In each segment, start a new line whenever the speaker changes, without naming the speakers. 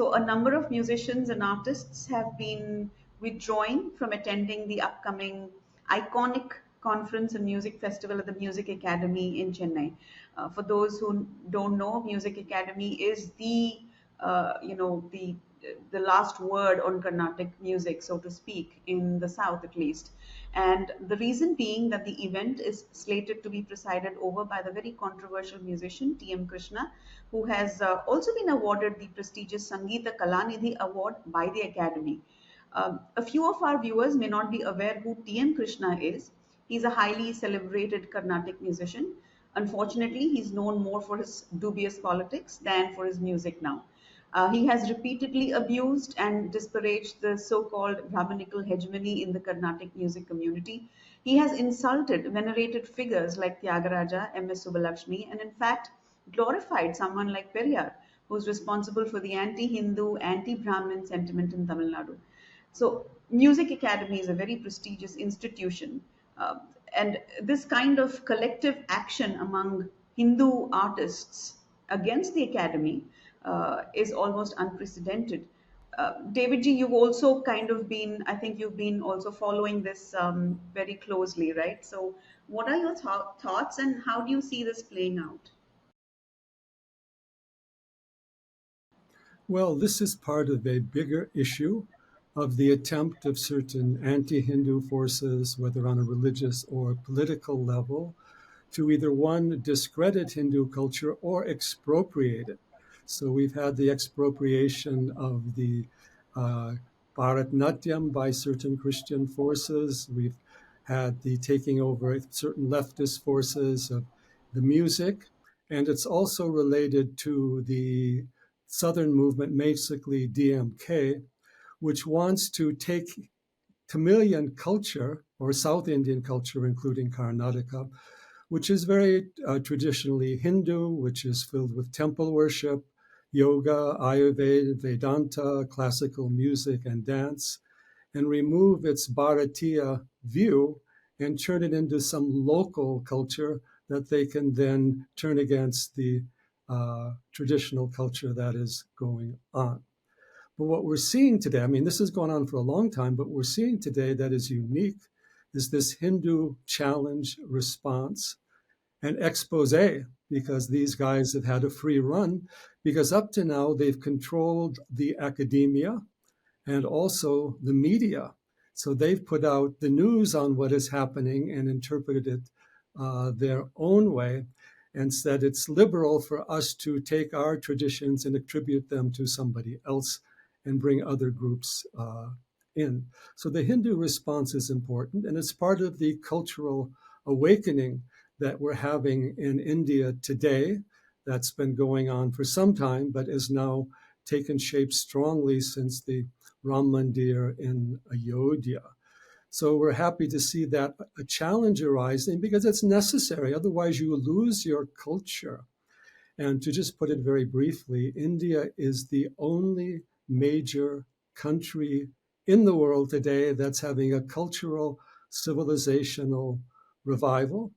So a number of musicians and artists have been withdrawing from attending the upcoming iconic conference and music festival at the Music Academy in Chennai. For those who don't know, Music Academy is the last word on Carnatic music, so to speak, in the South at least. And the reason being that the event is slated to be presided over by the very controversial musician T.M. Krishna, who has also been awarded the prestigious Sangeeta Kalanidhi Award by the Academy. A few of our viewers may not be aware who T.M. Krishna is. He's a highly celebrated Carnatic musician. Unfortunately, he's known more for his dubious politics than for his music now. He has repeatedly abused and disparaged the so-called Brahminical hegemony in the Carnatic music community. He has insulted venerated figures like Tyagaraja, M.S. Subbulakshmi, and in fact glorified someone like Periyar, who's responsible for the anti-Hindu, anti-Brahmin sentiment in Tamil Nadu. So, Music Academy is a very prestigious institution, and this kind of collective action among Hindu artists against the Academy is almost unprecedented. David ji, you've also kind of been, I think you've been also following this very closely, right? So, what are your thoughts and how do you see this playing out?
Well, this is part of a bigger issue of the attempt of certain anti-Hindu forces, whether on a religious or political level, to either one, discredit Hindu culture or expropriate it. So we've had the expropriation of the Bharatnatyam by certain Christian forces. We've had the taking over of certain leftist forces of the music. And it's also related to the Southern movement, basically DMK, which wants to take Tamilian culture or South Indian culture, including Karnataka, which is very traditionally Hindu, which is filled with temple worship, yoga, Ayurveda, Vedanta, classical music, and dance, and remove its Bharatiya view and turn it into some local culture that they can then turn against the traditional culture that is going on. But what we're seeing today, I mean, this has gone on for a long time, but we're seeing today that is unique is this Hindu challenge response and expose, because these guys have had a free run, because up to now they've controlled the academia and also the media. So they've put out the news on what is happening and interpreted it their own way and said it's liberal for us to take our traditions and attribute them to somebody else and bring other groups in. So the Hindu response is important, and it's part of the cultural awakening that we're having in India today that's been going on for some time, but is now taken shape strongly since the Ram Mandir in Ayodhya. So we're happy to see that a challenge arising because it's necessary. Otherwise, you lose your culture. And to just put it very briefly, India is the only major country in the world today that's having a cultural, civilisational revival.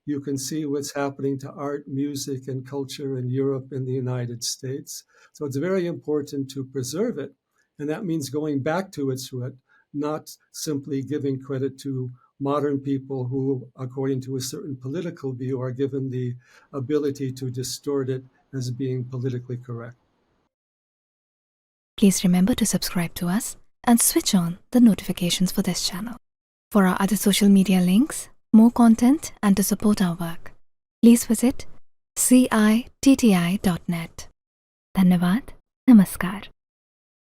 You can see what's happening to art, music, and culture in Europe and the United States. So it's very important to preserve it. And that means going back to its root, not simply giving credit to modern people who, according to a certain political view, are given the ability to distort it as being politically correct.
Please remember to subscribe to us and switch on the notifications for this channel. For our other social media links, more content, and to support our work, please visit citti.net. Dhanyavad. Namaskar.